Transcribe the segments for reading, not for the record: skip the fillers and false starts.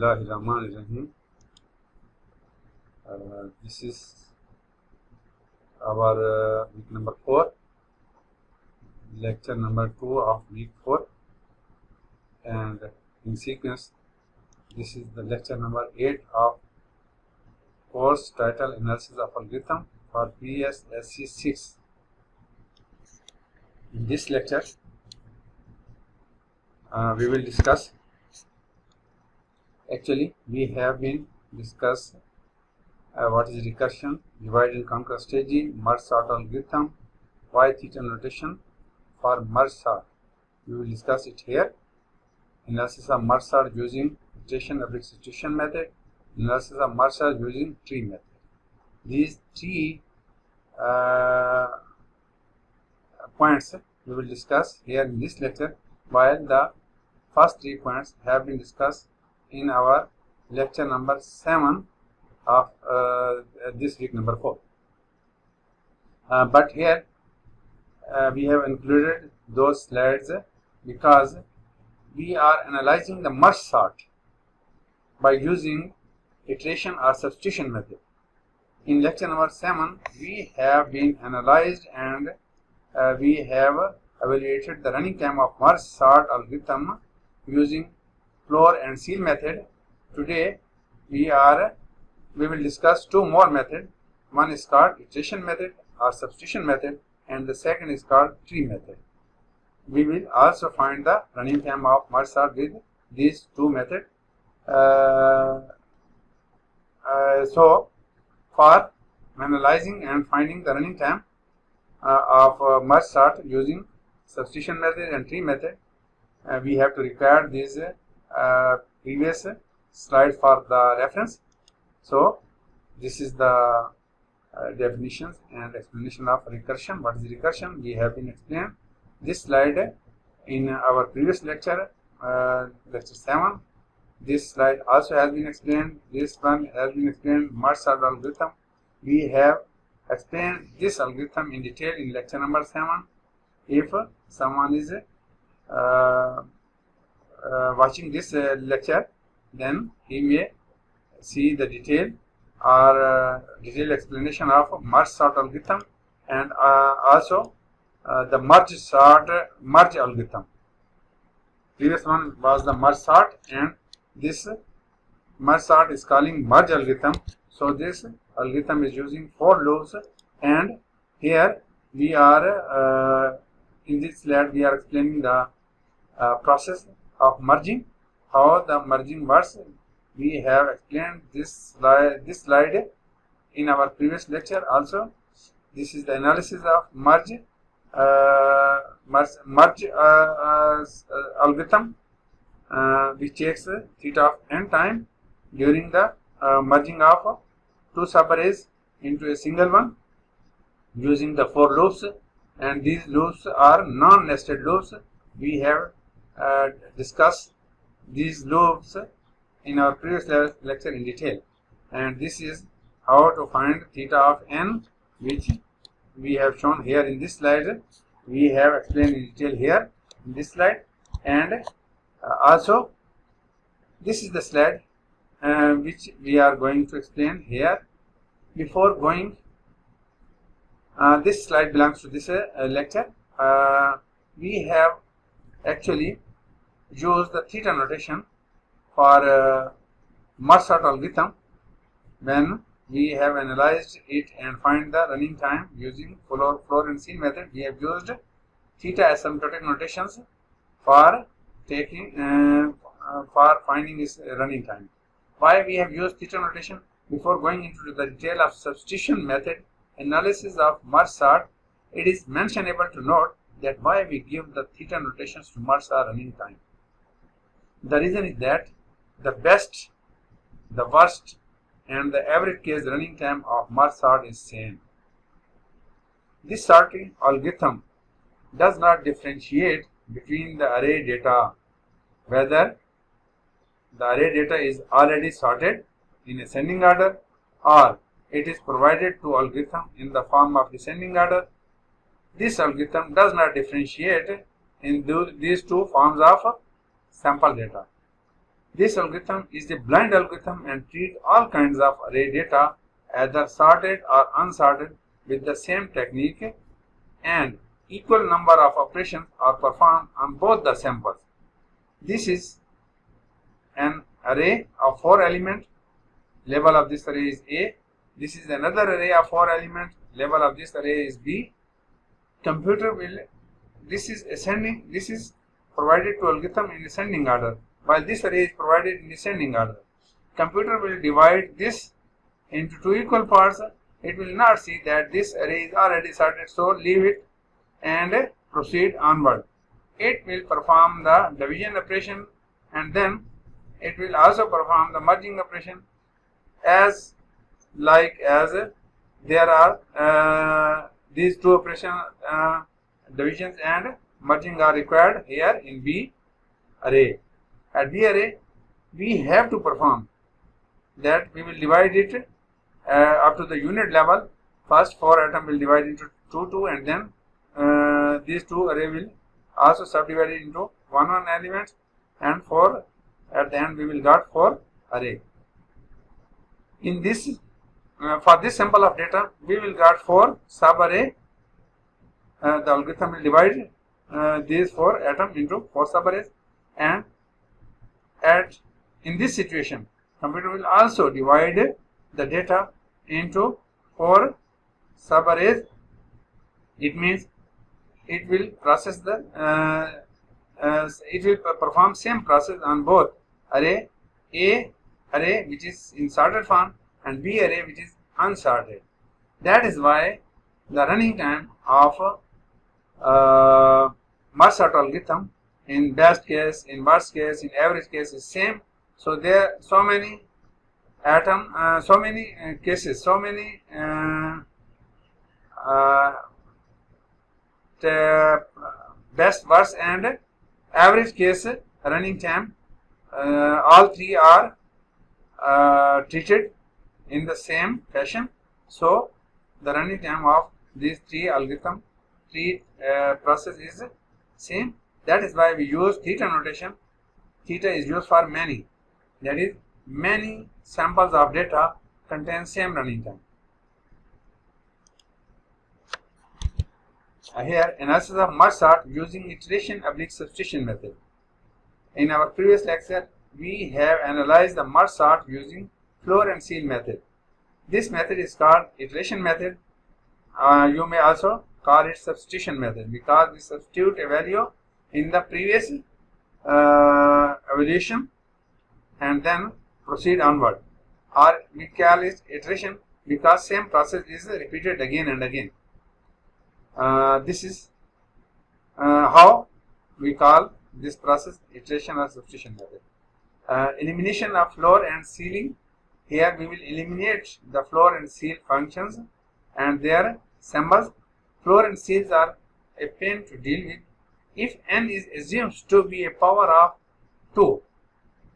Bismillahirrahmanirrahim. This is our week number 4, lecture number 2 of week 4, and in sequence this is the lecture number 8 of course title Analysis of Algorithm for PSSC 6. In this lecture we will discuss, actually we have been discussed what is recursion, divide and conquer strategy, merge sort algorithm, y theta notation for merge sort. We will discuss it here. Analysis of merge sort using iteration of substitution method, analysis of merge sort using tree method. These three points we will discuss here in this lecture, while the first 3 points have been discussed in our lecture number 7 of this week number 4. But here we have included those slides because we are analyzing the merge sort by using iteration or substitution method. In lecture number 7 we have been analyzed and we have evaluated the running time of merge sort algorithm using floor and seal method. Today we will discuss 2 more methods. One is called iteration method or substitution method, and the second is called tree method. We will also find the running time of merge sort with these 2 methods. So for analyzing and finding the running time of merge sort using substitution method and tree method, we have to require these previous slide for the reference. So this is the definitions and explanation of recursion. What is recursion? We have been explained this slide in our previous lecture, lecture 7. This slide also has been explained. This one has been explained, merge sort algorithm. We have explained this algorithm in detail in lecture number 7. If someone is watching this lecture, then he may see the detail or detailed explanation of merge sort algorithm and also the merge algorithm. Previous one was the merge sort, and this merge sort is calling merge algorithm. So this algorithm is using 4 loops, and here we are in this slide we are explaining the process of merging, how the merging works. We have explained this slide in our previous lecture also. This is the analysis of merge algorithm, which takes theta of n time during the merging of 2 subarrays into a single one using the 4 loops, and these loops are non-nested loops. We have discussed these loops in our previous lecture in detail, and this is how to find theta of n, which we have shown here in this slide. We have explained in detail here in this slide, and also this is the slide which we are going to explain here. Before going, this slide belongs to this lecture. We have actually used the theta notation for merge sort algorithm when we have analyzed it and find the running time using floor and seal method. We have used theta asymptotic notations for taking for finding its running time. Why we have used theta notation? Before going into the detail of substitution method analysis of merge sort, it is mentionable to note that why we give the theta notations to merge sort running time. The reason is that the best, the worst, and the average case running time of merge sort is same. This sorting algorithm does not differentiate between the array data, whether the array data is already sorted in ascending order or it is provided to algorithm in the form of descending order. This algorithm does not differentiate in these 2 forms of sample data. This algorithm is the blind algorithm and treats all kinds of array data either sorted or unsorted with the same technique, and equal number of operations are performed on both the samples. This is an array of 4 elements. Label of this array is A. This is another array of 4 elements. Label of this array is B. Computer will, this is ascending, this is provided to algorithm in ascending order, while this array is provided in descending order. Computer will divide this into 2 equal parts. It will not see that this array is already sorted, so leave it and proceed onward. It will perform the division operation, and then it will also perform the merging operation, as there are these 2 operation divisions and merging are required here in B array. At B array, we have to perform that. We will divide it up to the unit level. First 4 atoms will divide into 2, and then these 2 array will also subdivided into 1 element, and 4 at the end we will got 4 array. In this for this sample of data, we will got 4 sub array. The algorithm will divide these 4 atoms into 4 sub arrays, and in this situation, computer will also divide the data into 4 sub arrays. It means it will process the it will perform same process on both array A array, which is in sorted form, and B array, which is unsorted. That is why the running time of merge sort algorithm in best case, in worst case, in average case is same. So there are so many so many cases, so many best, worst, and average case running time. All 3 are treated in the same fashion. So the running time of these 3 algorithm, 3 process is same. That is why we use theta notation. Theta is used for many. That is, many samples of data contain same running time. Here, analysis of merge sort using iteration/substitution method. In our previous lecture, we have analyzed the merge sort using floor and seal method. This method is called iteration method. You may also call it substitution method, because we substitute a value in the previous evaluation and then proceed onward. Or we call it iteration because same process is repeated again and again. This is how we call this process iteration or substitution method. Elimination of floor and sealing. Here we will eliminate the floor and seal functions and their symbols. Floor and seals are a pain to deal with. If n is assumed to be a power of 2,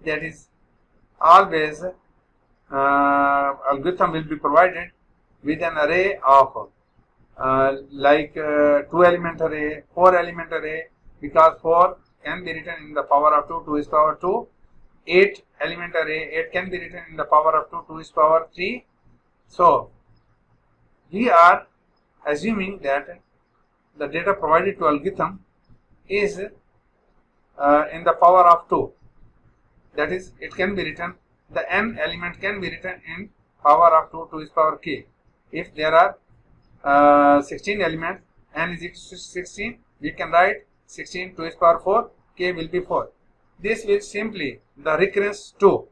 that is, always algorithm will be provided with an array of 2 element array, 4 element array, because 4 can be written in the power of 2, 2 is power 2. 8 element array, 8 can be written in the power of 2, 2 is power 3. So we are assuming that the data provided to algorithm is in the power of 2. That is, it can be written, the n element can be written in power of 2, 2 is power k. If there are 16 elements, n is equal to 16, we can write 16, 2 is power 4, k will be 4. This will simply the recurrence 2,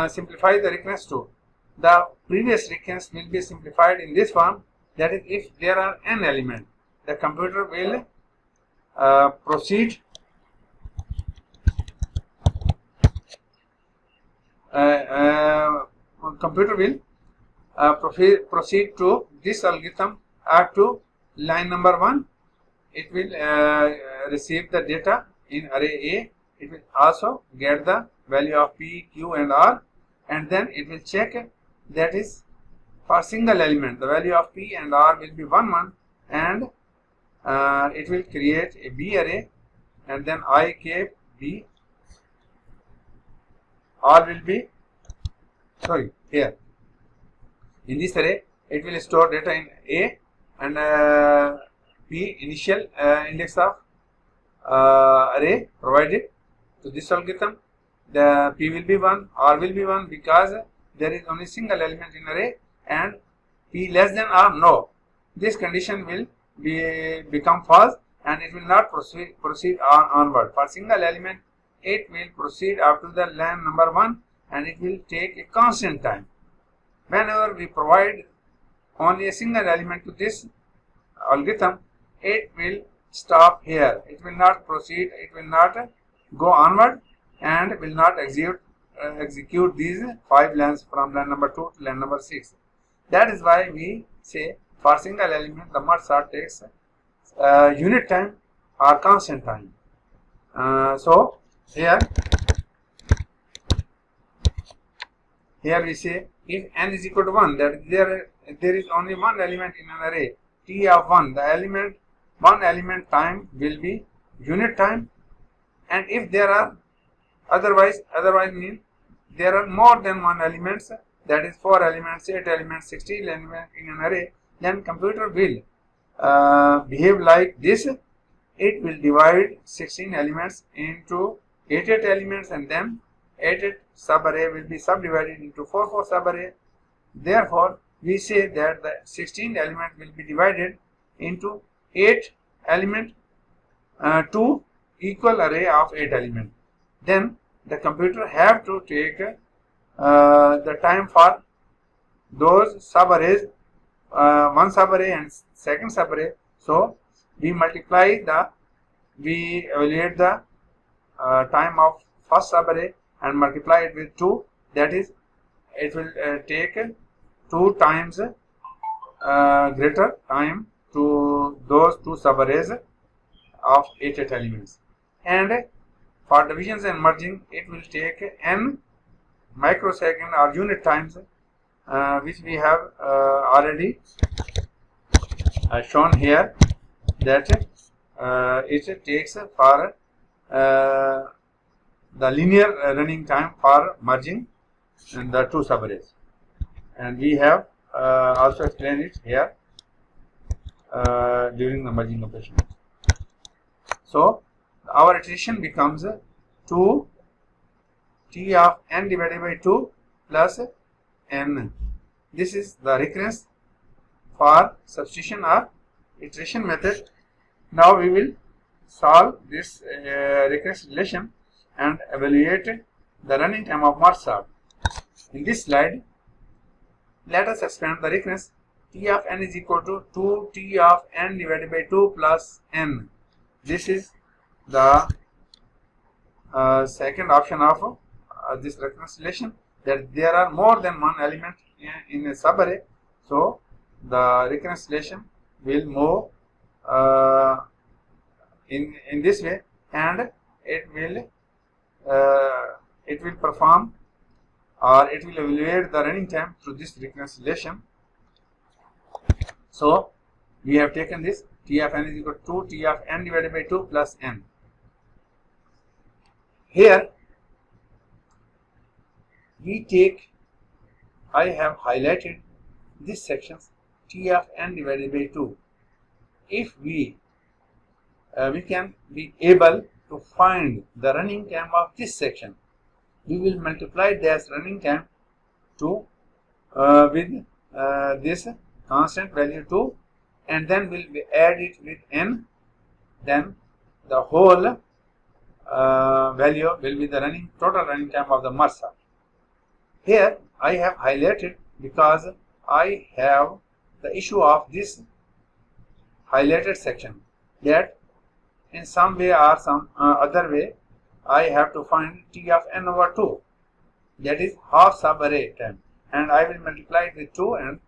simplify the recurrence 2. The previous recurrence will be simplified in this form, that is, if there are n elements, the computer will proceed proceed to this algorithm up to line number 1. It will receive the data in array A. It will also get the value of P, Q, and R, and then it will check, that is, for single element the value of P and R will be 1, 1, and it will create a B array, and then I, K, B, all will be, sorry, here in this array it will store data in A and P initial index of array provided to this algorithm. The P will be 1, R will be 1 because there is only single element in array, and P less than R, no. This condition will become false and it will not proceed onward. For single element, it will proceed up to the line number 1 and it will take a constant time. Whenever we provide only a single element to this algorithm, it will stop here. It will not proceed, it will not go onward and will not execute these 5 lines from line number 2 to line number 6. That is why we say for single element the merge sort takes unit time or constant time. So here we say if n is equal to 1, that there is only one element in an array T of 1, the one element time will be unit time, and if there are otherwise means there are more than one elements, that is 4 elements, 8 elements, 16 elements in an array, then computer will behave like this. It will divide 16 elements into 8 elements, and then 8 subarray will be subdivided into 4 subarray. Therefore, we say that the 16 element will be divided into 8 element, 2 equal array of 8 element. Then the computer have to take the time for those subarrays, one subarray and second subarray. So we evaluate the time of first subarray and multiply it with 2. That is, it will take 2 times greater time to those 2 subarrays of 8 elements. And for divisions and merging, it will take n microsecond or unit times, which we have already shown here, that it takes for the linear running time for merging in the 2 subarrays, and we have also explained it here during the merging operation. So our iteration becomes 2 T of n divided by 2 plus n. This is the recurrence for substitution or iteration method. Now we will solve this recurrence relation and evaluate the running time of merge sort. In this slide, let us expand the recurrence. T of n is equal to 2 T of n divided by 2 plus n. This is the second option of this recurrence relation, that there are more than one element in a subarray. So the recurrence relation will move in this way, and it will perform, or it will evaluate the running time through this recurrence relation. So we have taken this T of n is equal to 2 T of n divided by 2 plus n. Here I have highlighted this section T of n divided by 2. If we can be able to find the running time of this section, we will multiply this running time to with this constant value 2, and then we'll add it with n. Then the whole value will be the total running time of the merge sort. Here I have highlighted because I have the issue of this highlighted section, that in some way or some other way I have to find T of n over 2, that is half subarray time, and I will multiply it with 2 and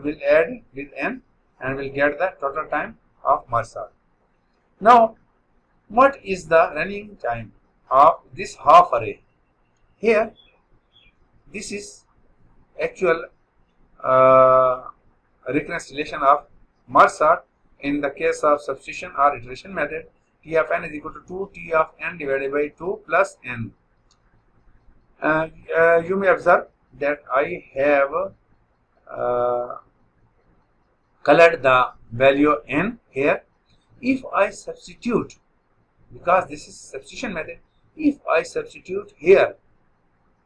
will add with n and will get the total time of merge sort. Now, what is the running time of this half array? Here, this is actual recurrence relation of merge sort. In the case of substitution or iteration method, T of n is equal to 2 T of n divided by 2 plus n. You may observe that I have colored the value n here. If I substitute, because this is substitution method, if I substitute here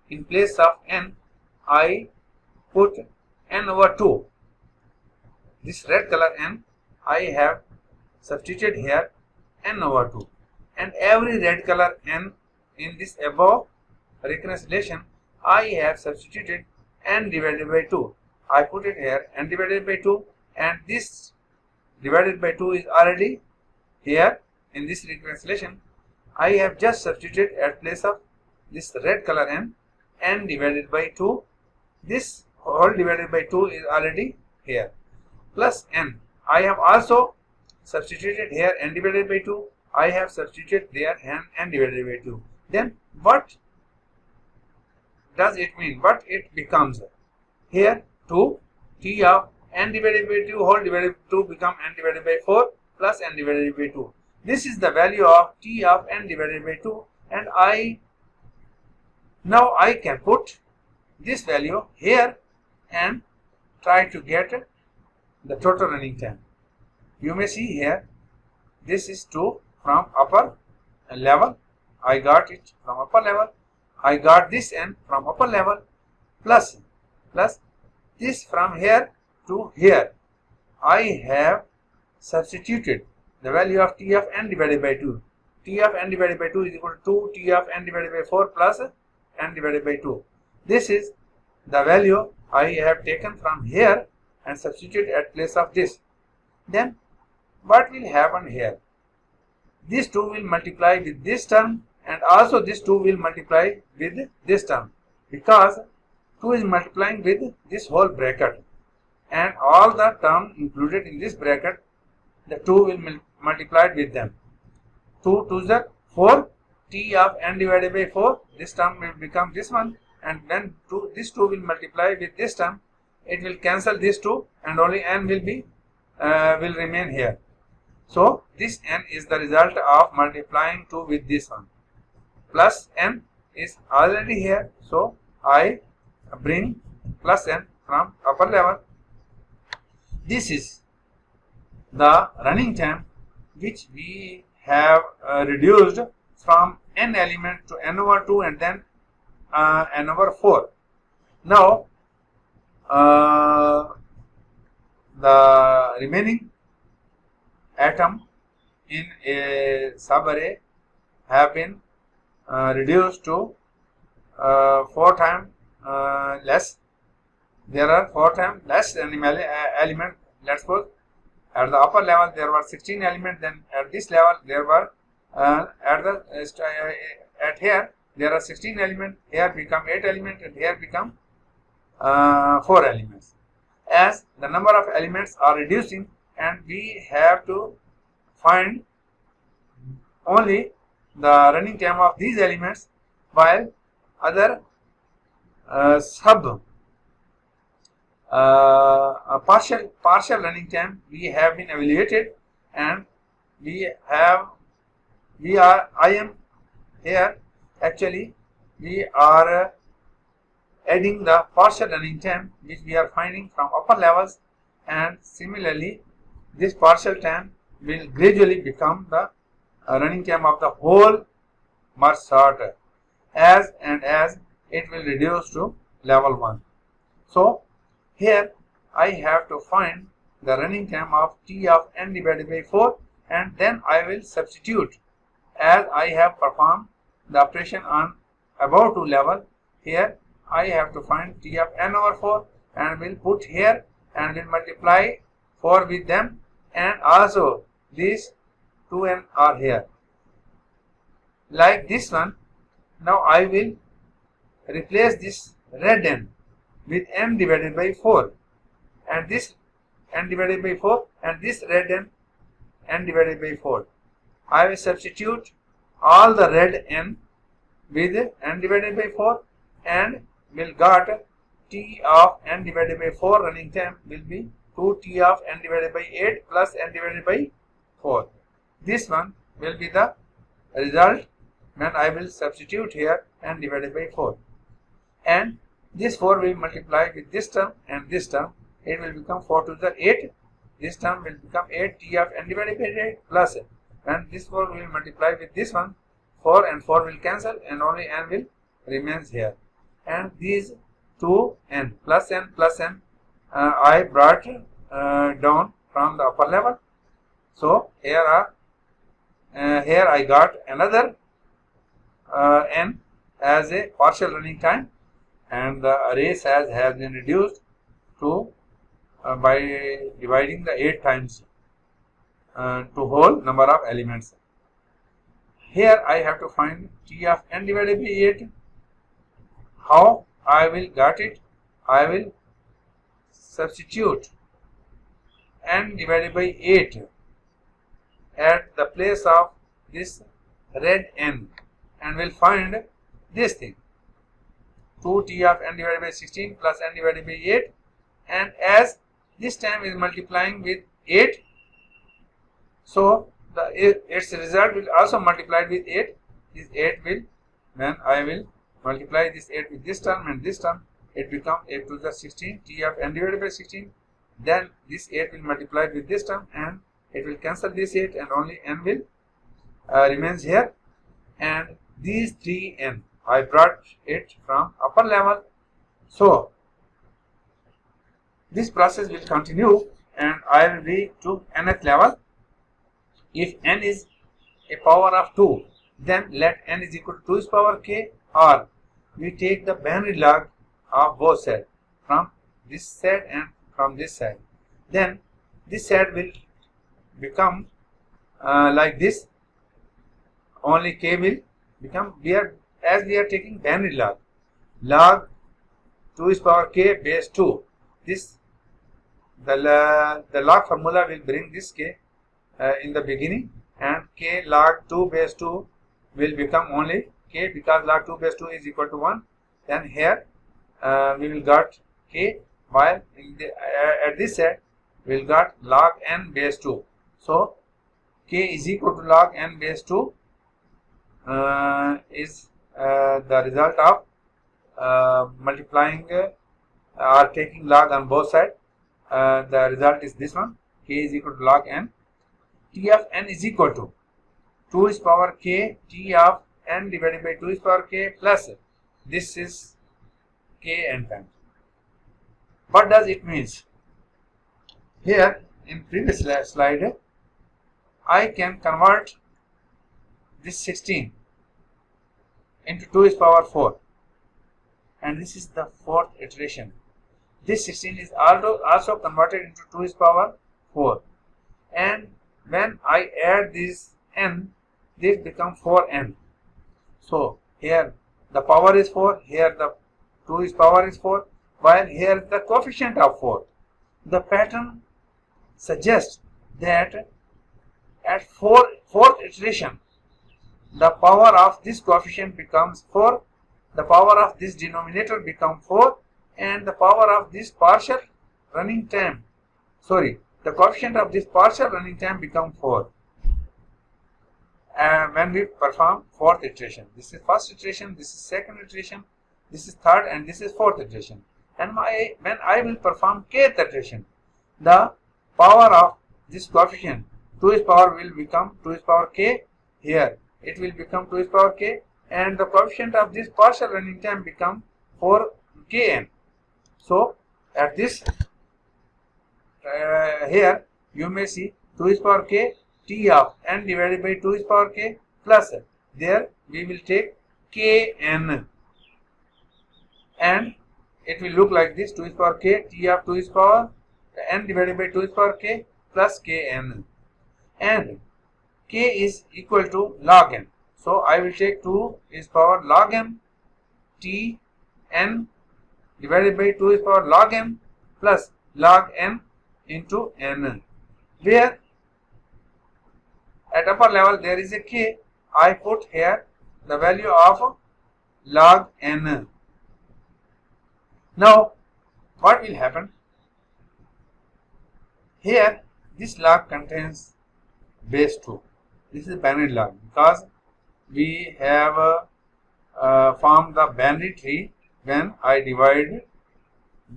in place of n, I put n over 2. This red color n, I have substituted here n over 2. And every red color n in this above reconciliation, I have substituted n divided by 2. I put it here n divided by 2, and this divided by 2 is already here in this reconciliation. I have just substituted at place of this red color n divided by 2. This whole divided by 2 is already here, plus n. I have also substituted here n divided by 2. I have substituted there n divided by 2. Then what does it mean? What it becomes? Here 2 t of n divided by 2 whole divided by 2 become n divided by 4 plus n divided by 2. This is the value of t of n divided by 2, and now I can put this value here and try to get the total running time. You may see here, this is 2 from upper level. I got it from upper level. I got this n from upper level, plus this from here to here. I have substituted the value of t of n divided by 2. T of n divided by 2 is equal to 2 t of n divided by 4 plus n divided by 2. This is the value I have taken from here and substituted at place of this. Then what will happen here? This 2 will multiply with this term, and also this 2 will multiply with this term, because 2 is multiplying with this whole bracket, and all the term included in this bracket, the 2 will multiply with them. 2 2s are 4, t of n divided by 4, this term will become this one, and then this 2 will multiply with this term, it will cancel this 2 and only n will remain here. So this n is the result of multiplying 2 with this one. Plus n is already here, so I bring plus n from upper level. This is the running time which we have reduced from n element to n over 2 and then n over 4. Now the remaining atom in a subarray have been reduced to 4 times less. There are 4 times less element. Let's suppose at the upper level there were 16 elements, then at this level there were at here there are 16 elements, here become 8 elements, and here become 4 elements. As the number of elements are reducing, and we have to find only the running time of these elements, while other partial running time we have been evaluated, and I am here actually we are adding the partial running time which we are finding from upper levels, and similarly this partial time will gradually become the running time of the whole merge sort as it will reduce to level 1. So here I have to find the running time of t of n divided by 4, and then I will substitute, as I have performed the operation on above 2 level. Here I have to find t of n over 4 and will put here and will multiply 4 with them, and also these 2n are here like this one. Now I will replace this red n with n divided by 4, and this n divided by 4, and this red n divided by 4. I will substitute all the red n with n divided by 4, and will got t of n divided by 4 running time will be 2t of n divided by 8 plus n divided by 4. This one will be the result when I will substitute here n divided by 4. and this 4 will multiply with this term and this term. It will become 4 to the 8. This term will become 8 t of n divided by 8 plus when this 4 will multiply with this one, 4 and 4 will cancel and only n will remains here. And these 2n plus n I brought down from the upper level. So here I got another n as a partial running time, and the array size has been reduced to by dividing the 8 times to whole number of elements. Here I have to find t of n divided by 8. How I will get it? I will substitute n divided by 8 at the place of this red n, and will find this thing, 2t of n divided by 16 plus n divided by 8, and as this time is multiplying with 8, so its result will also multiply with 8. This 8 will, when I will multiply this 8 with this term and this term, it becomes 8 to the 16 t of n divided by 16. Then this 8 will multiply with this term and it will cancel this 8 and only n will remains here. And these 3n I brought it from upper level. So this process will continue and I will be to nth level. If n is a power of 2, then let n is equal to 2 is power k, or we take the binary log of both sides, from this side and from this side. Then this side will become like this, only k will become, as we are taking binary log 2 is power k base 2. This the log formula will bring this k in the beginning, and k log 2 base 2 will become only k, because log 2 base 2 is equal to 1. Then here we will got k, while in the, at this side we will got log n base 2. So k is equal to log n base 2 is the result of multiplying or taking log on both sides. The result is this one, k is equal to log n. T of n is equal to 2 is power k t of n divided by 2 is power k plus this is k n times. What does it means? Here in previous slide I can convert this 16 into 2 is power 4, and this is the fourth iteration. This 16 is also converted into 2 is power 4, and when I add this n, this becomes 4n. So here the power is 4, here the 2 is power is 4, while here the coefficient of 4. The pattern suggests that at fourth iteration, the power of this coefficient becomes 4, the power of this denominator becomes 4, and the power of this partial running time, the coefficient of this partial running time becomes 4. When we perform fourth iteration, this is first iteration, this is second iteration, this is third, and this is fourth iteration. And when I will perform kth iteration, the power of this coefficient 2 is power will become 2 is power k. Here it will become 2 is power k, and the coefficient of this partial running time become 4 kn. So at this here you may see 2 is power k t of n divided by 2 is power k plus, there we will take kn, and it will look like this, 2 is power k t of 2 is power n divided by 2 is power k plus kn, and k is equal to log n. So I will take 2 is power log n t n divided by 2 is power log n plus log n into n, where at upper level there is a k. I put here the value of log n. Now what will happen? Here this log contains base 2. This is binary log, because we have formed the binary tree when I divide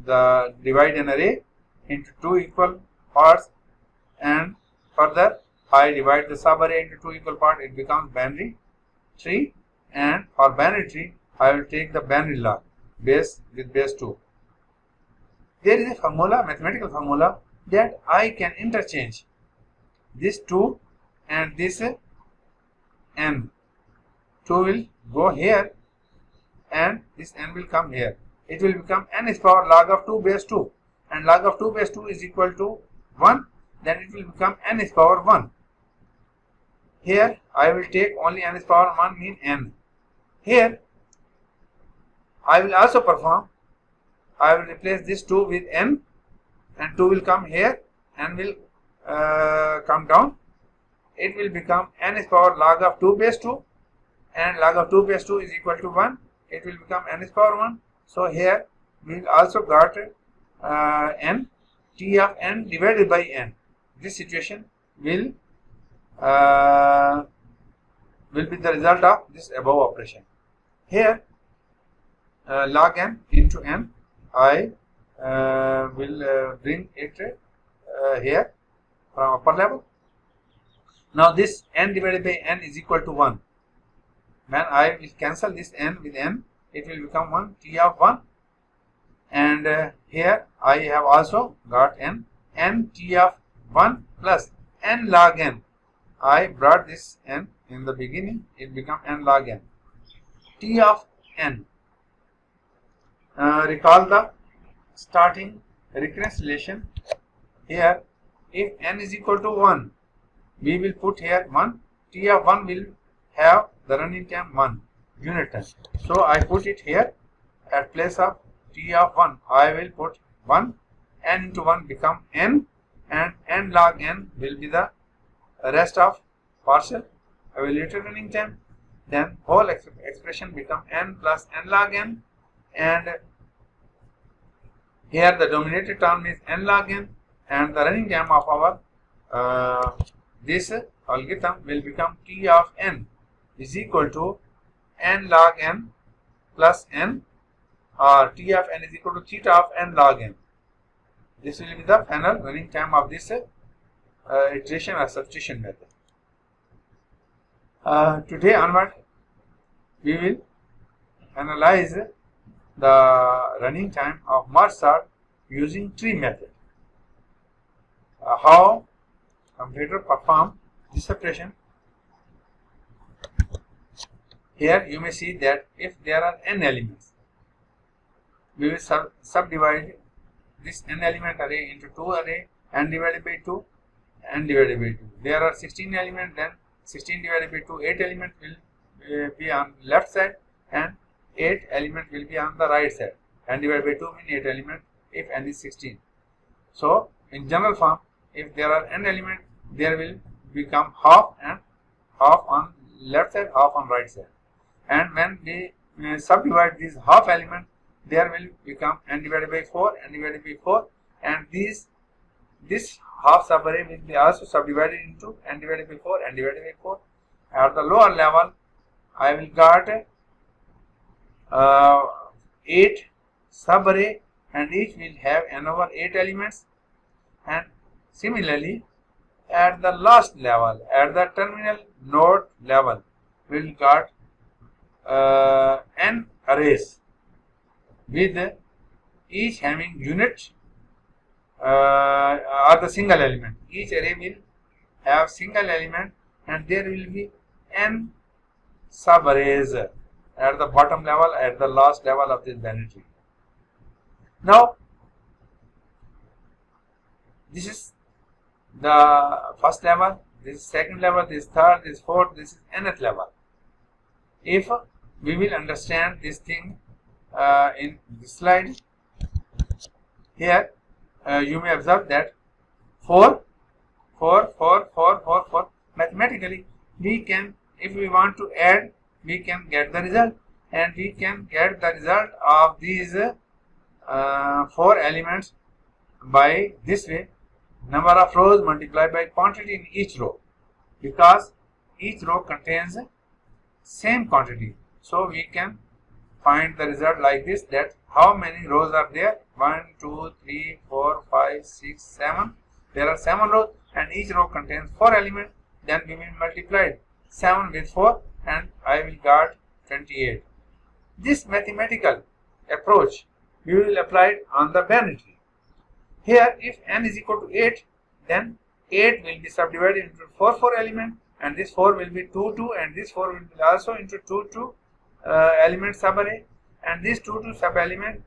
an array into two equal parts, and further I divide the subarray into two equal parts, it becomes binary tree. And for binary tree, I will take the binary log base with base 2. There is a formula, mathematical formula, that I can interchange this 2 and this n. 2 will go here and this n will come here. It will become n is power log of 2 base 2, and log of 2 base 2 is equal to 1. Then it will become n is power 1. Here I will take only n is power 1 mean n. Here I will also perform, I will replace this 2 with n, and 2 will come here and will come down. It will become n is power log of 2 base 2, and log of 2 base 2 is equal to 1. It will become n is power 1. So here we will also got n, t of n divided by n. This situation will be the result of this above operation. Here log n into n, I will bring it here from upper level. Now this n divided by n is equal to 1. When I will cancel this n with n, it will become 1, t of 1. And here I have also got n t of 1 plus n log n. I brought this n in the beginning, it become n log n. T of n. Recall the starting recurrence relation. Here, if n is equal to 1, we will put here 1. T of 1 will have the running time 1 unit time. So I put it here at place of t of 1. I will put 1. N into 1 become n, and n log n will be the rest of partial evaluated running time. Then whole expression become n plus n log n, and here the dominated term is n log n, and the running time of our this algorithm will become t of n is equal to n log n plus n, or t of n is equal to theta of n log n. This will be the final running time of this iteration or substitution method. Today onward, we will analyze the running time of merge sort using tree method. How computer perform this operation. Here you may see that if there are n elements, we will subdivide this n element array into two array, n divided by 2, n divided by 2. There are 16 elements, then 16 divided by 2, 8 elements will be on left side and 8 elements will be on the right side. N divided by 2 means 8 elements if n is 16. So in general form, if there are n elements, there will become half, and half on left side, half on right side. And when we subdivide these half elements, there will become n divided by 4, n divided by 4, and this half subarray will be also subdivided into n divided by 4, n divided by 4. At the lower level, I will got 8 subarray, and each will have n over 8 elements. And similarly, at the last level, at the terminal node level, we will got n arrays with each having unit or the single element. Each array will have single element, and there will be n subarrays at the bottom level, at the last level of this binary tree. Now, this is the first level, this is second level, this is third, this is fourth, this is nth level. If we will understand this thing in this slide, here you may observe that 4, 4, 4, 4, 4, 4. Mathematically, we can, if we want to add, we can get the result, and we can get the result of these 4 elements by this way: number of rows multiplied by quantity in each row, because each row contains same quantity. So we can find the result like this, that how many rows are there? 1, 2, 3, 4, 5, 6, 7. There are 7 rows and each row contains 4 elements. Then we will multiply 7 with 4 and I will got 28. This mathematical approach we will apply it on the binary tree. Here if n is equal to 8, then 8 will be subdivided into 4 elements, and this 4 will be 2 2, and this 4 will be also into 2 element subarray, and this 2 sub element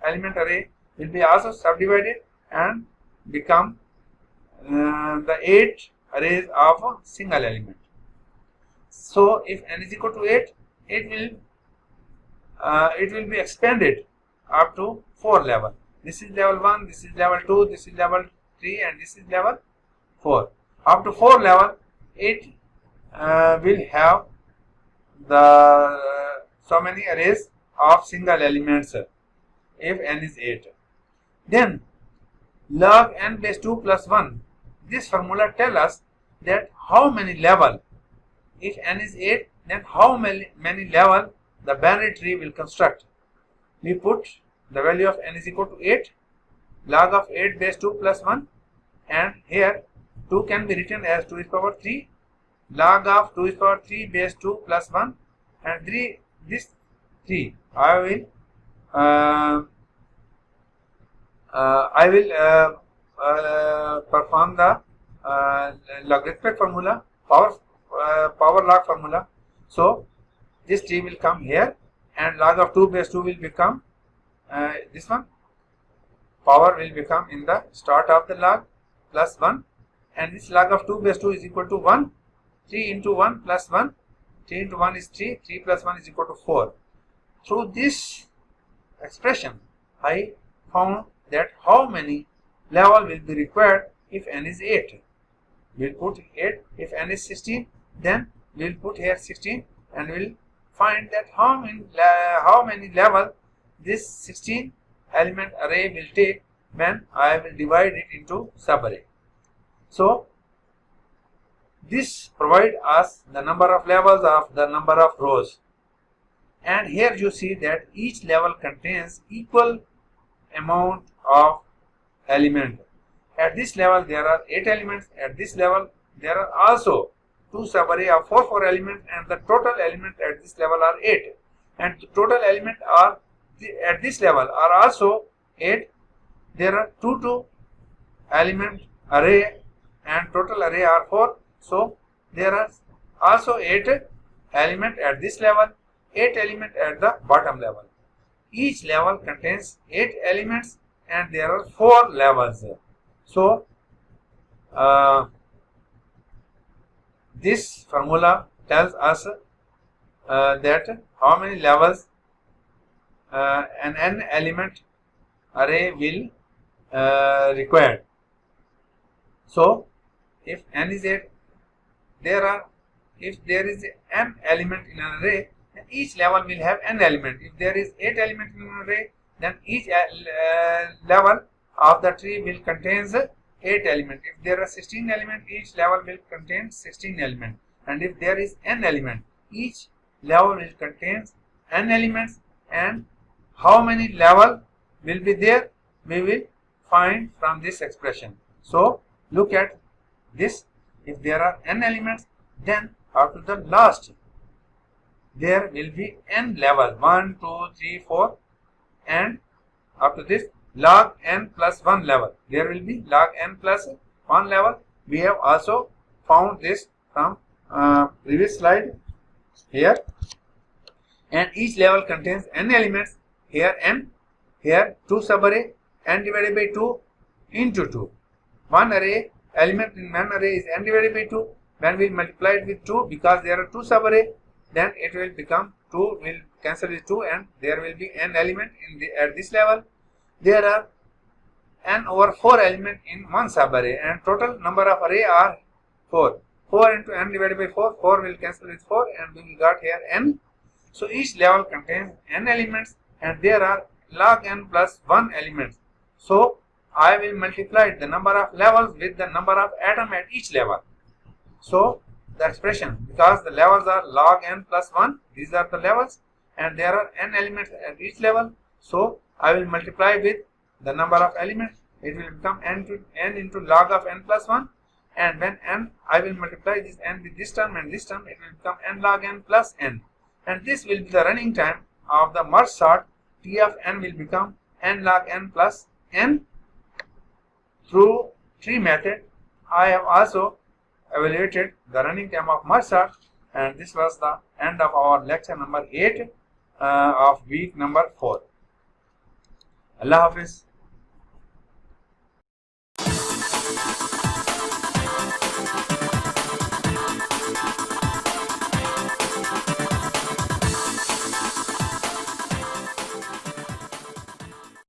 element array will be also subdivided and become the 8 arrays of a single element. So if n is equal to 8, it will be expanded up to 4 level. This is level 1, this is level 2, this is level 3, and this is level 4. Up to 4 level, it will have the so many arrays of single elements if n is 8. Then log n base 2 plus 1. This formula tells us that how many level, if n is 8, then how many level the binary tree will construct. We put the value of n is equal to 8, log of 8 base 2 plus 1, and here 2 can be written as 2 is power 3, log of 2 is power 3 base 2 plus 1, and this 3 I will perform the logarithmic formula, power log formula. So this 3 will come here, and log of 2 base 2 will become this one. Power will become in the start of the log plus 1, and this log of 2 base 2 is equal to 1. 3 into 1 plus 1. 3 into 1 is 3. 3 plus 1 is equal to 4. Through this expression, I found that how many level will be required if n is 8. We'll put 8. If n is 16, then we'll put here 16, and we'll find that how many level this 16 element array will take when I will divide it into subarray. So this provides us the number of levels of the number of rows, and here you see that each level contains equal amount of element. At this level there are 8 elements. At this level there are also 2 subarray of 4 elements, and the total element at this level are 8, and the total element are at this level are also 8. There are 2 element array and total array are 4. So there are also 8 element at this level, 8 element at the bottom level. Each level contains 8 elements, and there are 4 levels. So this formula tells us that how many levels an n element array will required. So if n is 8, if there is n element in an array, then each level will have n element. If there is 8 elements in an array, then each level of the tree will contains 8 elements. If there are 16 elements, each level will contain 16 elements. And if there is n element, each level will contain n elements. And how many level will be there, we will find from this expression. So look at this. If there are n elements, then up to the last there will be n level, 1, 2, 3, 4, and up to this log n plus 1 level. There will be log n plus 1 level. We have also found this from previous slide here. And each level contains n elements. Here n, here 2 subarray, n divided by 2 into 2. One array element in one array is n divided by 2. When we multiply it with 2, because there are 2 subarray, then it will become 2 will cancel with 2, and there will be n element at this level. There are n over 4 element in one subarray, and total number of array are 4. 4 into n divided by 4, 4 will cancel with 4, and we will got here n. So each level contains n elements, and there are log n plus 1 elements. So I will multiply the number of levels with the number of atoms at each level. So the expression, because the levels are log n plus 1, these are the levels, and there are n elements at each level. So I will multiply with the number of elements. It will become n into log of n plus 1, and when n, I will multiply this n with this term and this term, it will become n log n plus n, and this will be the running time of the merge sort. T of n will become n log n plus n. Through tree method, I have also evaluated the running time of merge sort, and this was the end of our lecture number 8 of week number 4. Allah Hafiz.